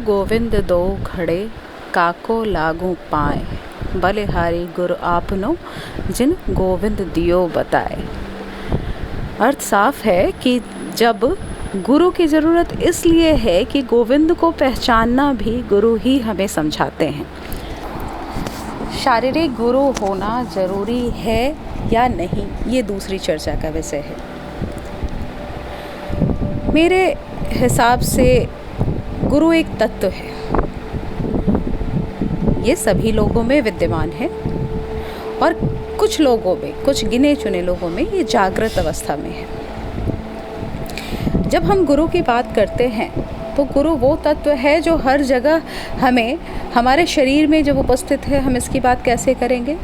गोविंद दो घड़े काको लागू पाए, बलिहारी गुरु आपनो जिन गोविंद दियो बताए। अर्थ साफ है कि जब गुरु की ज़रूरत इसलिए है कि गोविंद को पहचानना भी गुरु ही हमें समझाते हैं। शारीरिक गुरु होना ज़रूरी है या नहीं, ये दूसरी चर्चा का विषय है। मेरे हिसाब से गुरु एक तत्व है, ये सभी लोगों में विद्यमान है और कुछ लोगों में, कुछ गिने चुने लोगों में ये जागृत अवस्था में है। जब हम गुरु की बात करते हैं तो गुरु वो तत्व है जो हर जगह हमें, हमारे शरीर में जब उपस्थित है। हम इसकी बात कैसे करेंगे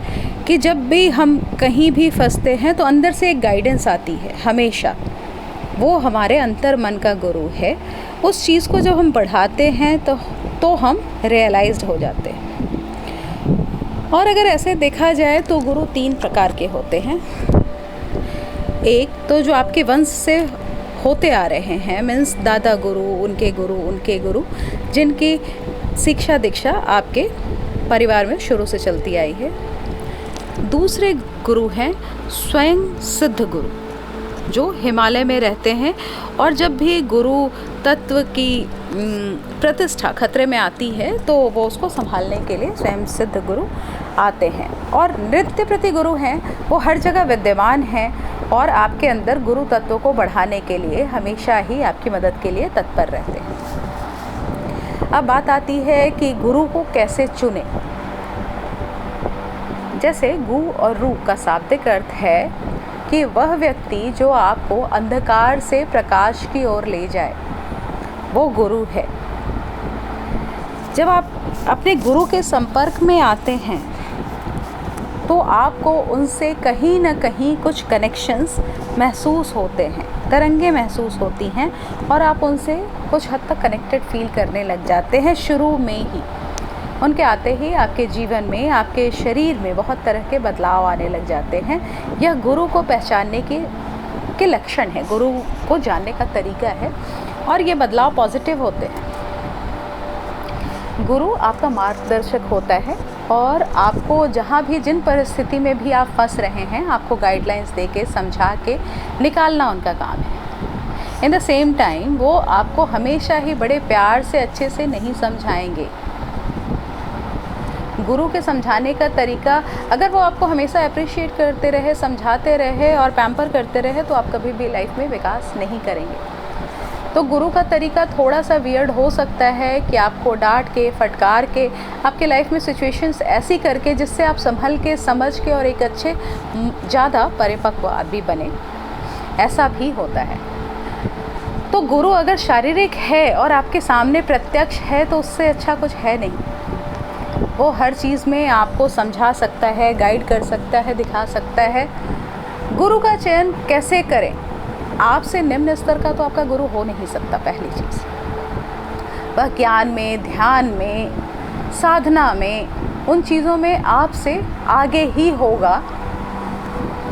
कि जब भी हम कहीं भी फंसते हैं तो अंदर से एक गाइडेंस आती है हमेशा, वो हमारे अंतर मन का गुरु है। उस चीज़ को जब हम बढ़ाते हैं तो हम रियलाइज्ड हो जाते हैं। और अगर ऐसे देखा जाए तो गुरु 3 प्रकार के होते हैं। एक तो जो आपके वंश से होते आ रहे हैं, मीन्स दादा गुरु, उनके गुरु, जिनकी शिक्षा दीक्षा आपके परिवार में शुरू से चलती आई है। दूसरे गुरु हैं स्वयं सिद्ध गुरु, जो हिमालय में रहते हैं और जब भी गुरु तत्व की प्रतिष्ठा खतरे में आती है तो वो उसको संभालने के लिए स्वयं सिद्ध गुरु आते हैं। और नृत्य प्रति गुरु हैं, वो हर जगह विद्यमान हैं और आपके अंदर गुरु तत्व को बढ़ाने के लिए हमेशा ही आपकी मदद के लिए तत्पर रहते हैं। अब बात आती है कि गुरु को कैसे चुने। जैसे गु और रु का शाब्दिक अर्थ है कि वह व्यक्ति जो आपको अंधकार से प्रकाश की ओर ले जाए, वो गुरु है। जब आप अपने गुरु के संपर्क में आते हैं तो आपको उनसे कहीं ना कहीं कुछ कनेक्शंस महसूस होते हैं, तरंगे महसूस होती हैं और आप उनसे कुछ हद तक कनेक्टेड फील करने लग जाते हैं। शुरू में ही उनके आते ही आपके जीवन में, आपके शरीर में बहुत तरह के बदलाव आने लग जाते हैं। यह गुरु को पहचानने के लक्षण है, गुरु को जानने का तरीका है और ये बदलाव पॉजिटिव होते हैं। गुरु आपका मार्गदर्शक होता है और आपको जहाँ भी, जिन परिस्थिति में भी आप फंस रहे हैं, आपको गाइडलाइंस दे के, समझा के निकालना उनका काम है। इन द सेम टाइम वो आपको हमेशा ही बड़े प्यार से, अच्छे से नहीं समझाएंगे। गुरु के समझाने का तरीका, अगर वो आपको हमेशा अप्रिशिएट करते रहे, समझाते रहे और पैम्पर करते रहे तो आप कभी भी लाइफ में विकास नहीं करेंगे। तो गुरु का तरीका थोड़ा सा वियर्ड हो सकता है कि आपको डांट के, फटकार के, आपके लाइफ में सिचुएशंस ऐसी करके जिससे आप संभल के, समझ के और एक अच्छे, ज़्यादा परिपक्व आदमी बने, ऐसा भी होता है। तो गुरु अगर शारीरिक है और आपके सामने प्रत्यक्ष है तो उससे अच्छा कुछ है नहीं। वो हर चीज़ में आपको समझा सकता है, गाइड कर सकता है, दिखा सकता है। गुरु का चयन कैसे करें? आपसे निम्न स्तर का तो आपका गुरु हो नहीं सकता। पहली चीज़, वह ज्ञान में, ध्यान में, साधना में, उन चीज़ों में आपसे आगे ही होगा।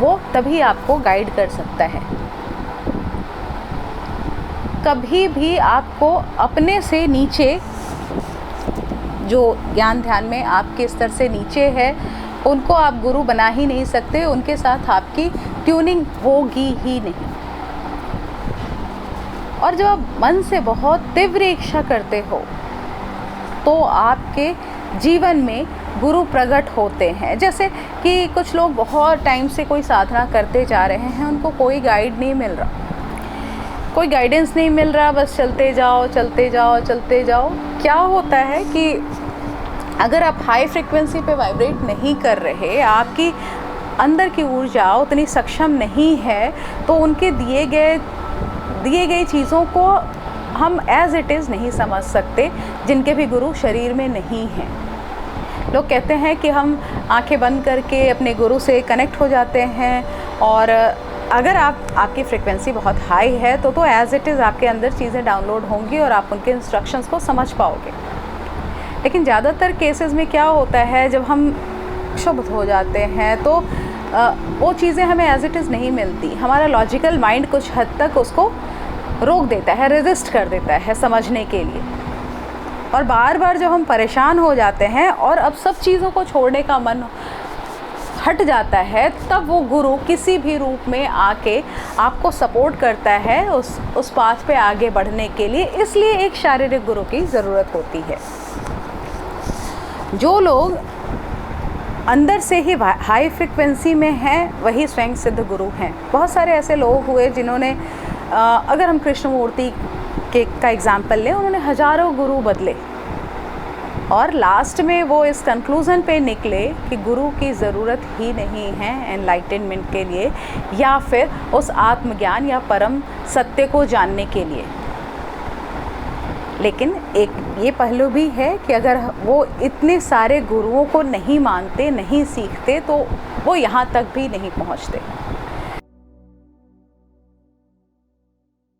वो तभी आपको गाइड कर सकता है। कभी भी आपको अपने से नीचे, जो ज्ञान ध्यान में आपके स्तर से नीचे है, उनको आप गुरु बना ही नहीं सकते। उनके साथ आपकी ट्यूनिंग होगी ही नहीं। और जब आप मन से बहुत तीव्र इच्छा करते हो तो आपके जीवन में गुरु प्रकट होते हैं। जैसे कि कुछ लोग बहुत टाइम से कोई साधना करते जा रहे हैं, उनको कोई गाइड नहीं मिल रहा, कोई गाइडेंस नहीं मिल रहा, बस चलते जाओ, चलते जाओ, चलते जाओ। क्या होता है कि अगर आप हाई फ्रिक्वेंसी पे वाइब्रेट नहीं कर रहे, आपकी अंदर की ऊर्जा उतनी सक्षम नहीं है, तो उनके दिए गई चीज़ों को हम एज इट इज़ नहीं समझ सकते, जिनके भी गुरु शरीर में नहीं हैं। लोग कहते हैं कि हम आंखें बंद करके अपने गुरु से कनेक्ट हो जाते हैं और अगर आपकी फ्रिक्वेंसी बहुत हाई है तो एज इट इज़ आपके अंदर चीज़ें डाउनलोड होंगी और आप उनके इंस्ट्रक्शंस को समझ पाओगे। लेकिन ज़्यादातर केसेस में क्या होता है, जब हम क्षुब्ध हो जाते हैं तो वो चीज़ें हमें एज इट इज़ नहीं मिलती। हमारा लॉजिकल माइंड कुछ हद तक उसको रोक देता है, रेजिस्ट कर देता है समझने के लिए। और बार बार जब हम परेशान हो जाते हैं और अब सब चीज़ों को छोड़ने का मन हट जाता है, तब वो गुरु किसी भी रूप में आके आपको सपोर्ट करता है उस पाथ पे आगे बढ़ने के लिए। इसलिए एक शारीरिक गुरु की ज़रूरत होती है। जो लोग अंदर से ही हाई फ्रिक्वेंसी में हैं, वही स्वयं सिद्ध गुरु हैं। बहुत सारे ऐसे लोग हुए जिन्होंने अगर हम कृष्णमूर्ति का एग्ज़ाम्पल लें, उन्होंने हज़ारों गुरु बदले और लास्ट में वो इस कंक्लूज़न पे निकले कि गुरु की ज़रूरत ही नहीं है एनलाइटनमेंट के लिए या फिर उस आत्मज्ञान या परम सत्य को जानने के लिए। लेकिन एक ये पहलू भी है कि अगर वो इतने सारे गुरुओं को नहीं मानते, नहीं सीखते, तो वो यहाँ तक भी नहीं पहुँचते।